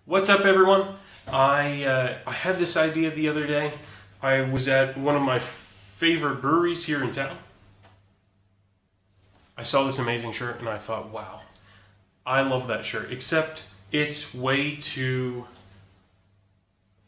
What's up, everyone? I had this idea the other day. I was at one of my favorite breweries here in town. I saw this amazing shirt and I thought, wow, I love that shirt, except it's way too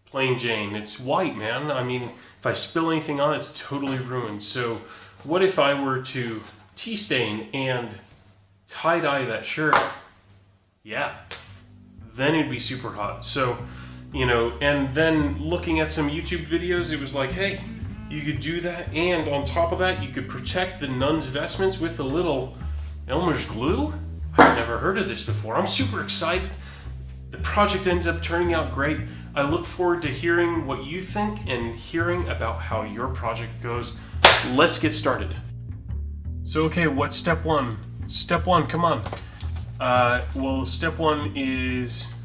plain Jane. It's white, man. I mean, if I spill anything on it, it's totally ruined. So what if I were to tea stain and tie-dye that shirt? Yeah. Then it'd be super hot. So, and then looking at some YouTube videos, it was like, hey, you could do that, and on top of that, you could protect the nun's vestments with a little Elmer's glue? I've never heard of this before. I'm super excited. The project ends up turning out great. I look forward to hearing what you think and hearing about how your project goes. Let's get started. So, okay, what's step one? Step one, come on. Well, step one is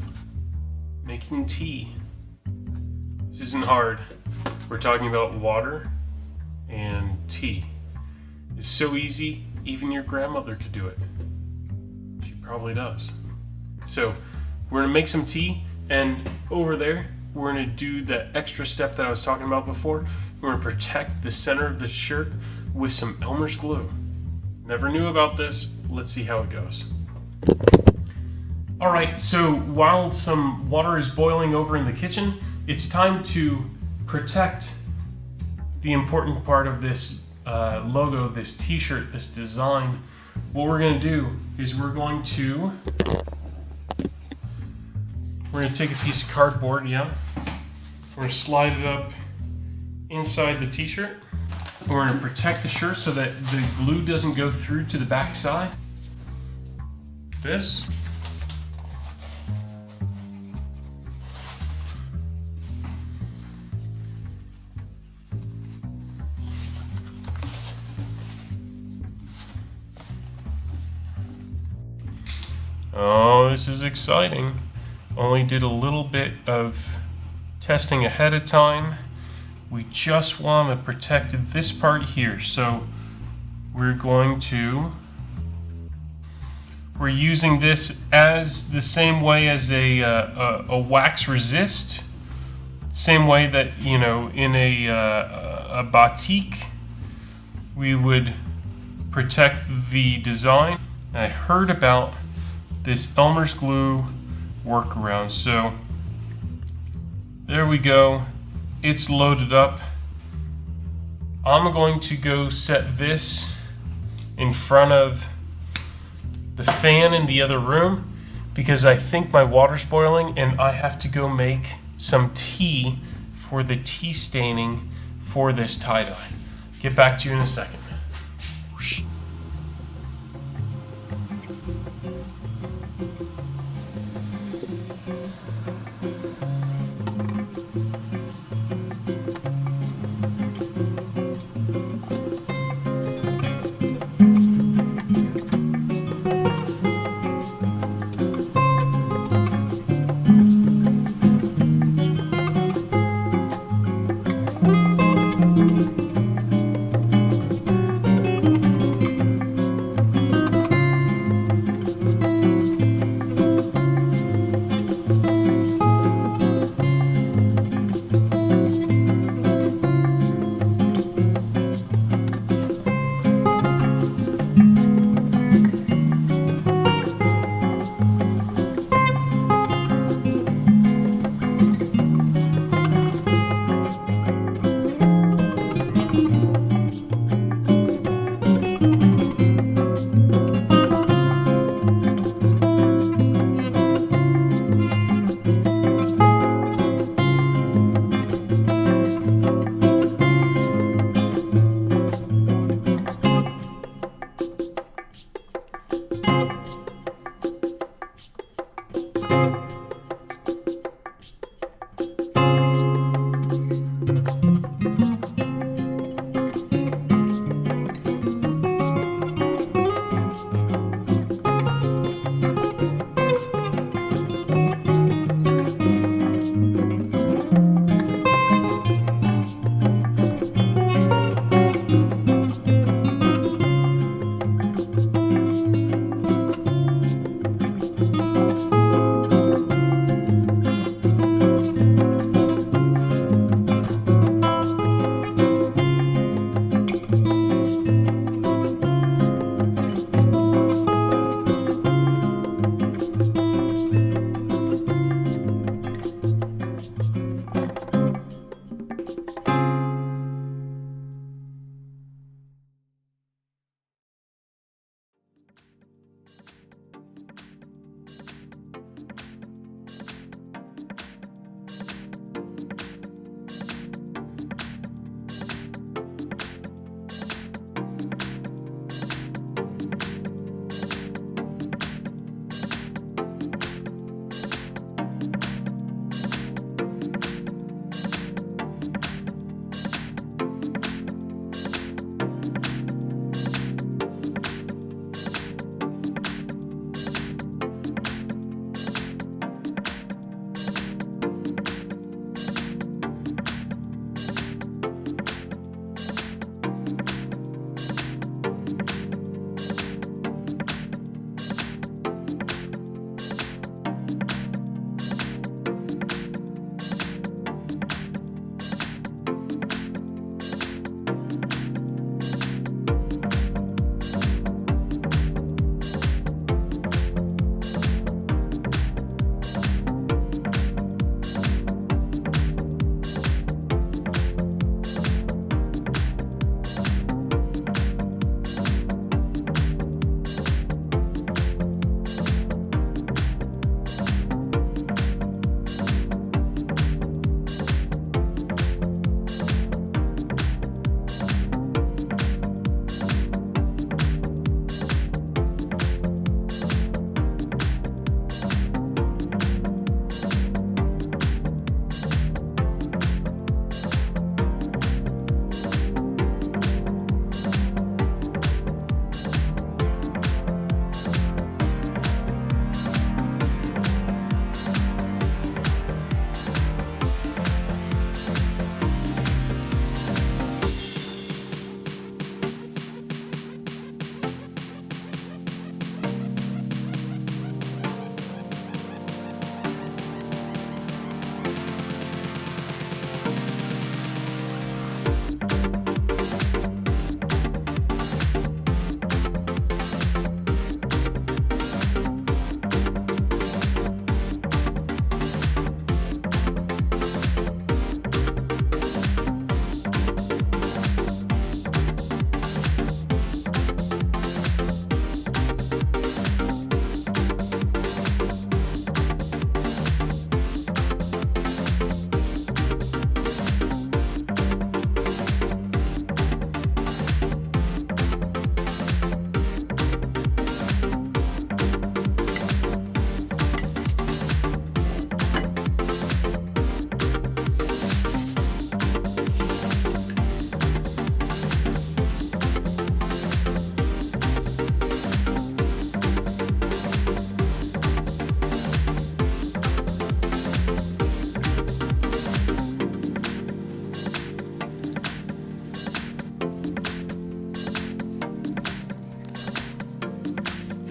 making tea. This isn't hard. We're talking about water and tea. It's so easy, even your grandmother could do it. She probably does. So, we're gonna make some tea, and over there, we're gonna do that extra step that I was talking about before. We're gonna protect the center of the shirt with some Elmer's glue. Never knew about this. Let's see how it goes. Alright, so while some water is boiling over in the kitchen, it's time to protect the important part of this logo, this t-shirt, this design. What we're going to do is we're going to take a piece of cardboard, yeah? We're going to slide it up inside the t-shirt. We're going to protect the shirt so that the glue doesn't go through to the back side. This. Oh, this is exciting. Only did a little bit of testing ahead of time. We just want to protect this part here. So we're using this as the same way as a wax resist. Same way that, in a batik, we would protect the design. I heard about this Elmer's glue workaround. So there we go. It's loaded up. I'm going to go set this in front of the fan in the other room because I think my water's boiling and I have to go make some tea for the tea staining for this tie-dye. Get back to you in a second. Whoosh.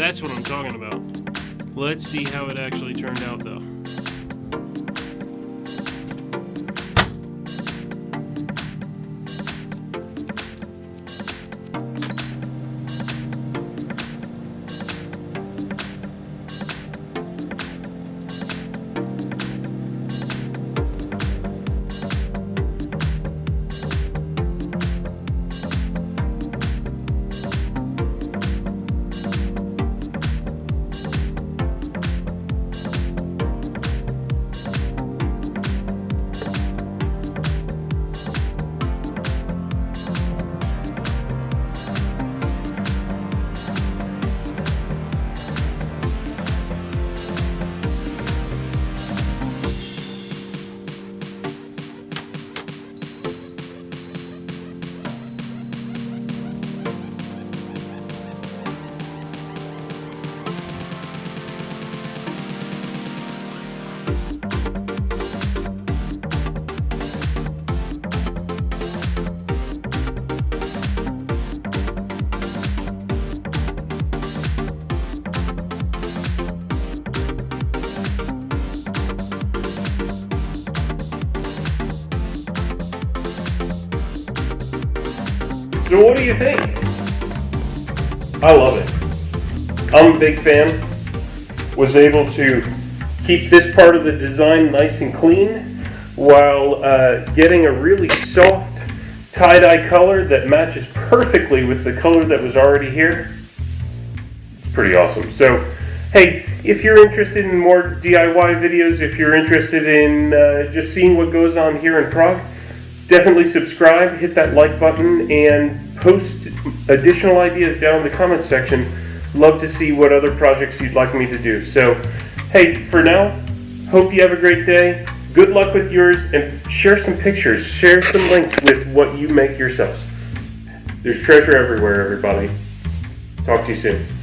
That's what I'm talking about. Let's see how it actually turned out though. So what do you think? I love it. I'm a big fan. Was able to keep this part of the design nice and clean while getting a really soft tie-dye color that matches perfectly with the color that was already here. It's pretty awesome. So, hey, if you're interested in more DIY videos, if you're interested in just seeing what goes on here in Prague, definitely subscribe, hit that like button, and post additional ideas down in the comments section. Love to see what other projects you'd like me to do. So, hey, for now, hope you have a great day. Good luck with yours, and share some pictures. Share some links with what you make yourselves. There's treasure everywhere, everybody. Talk to you soon.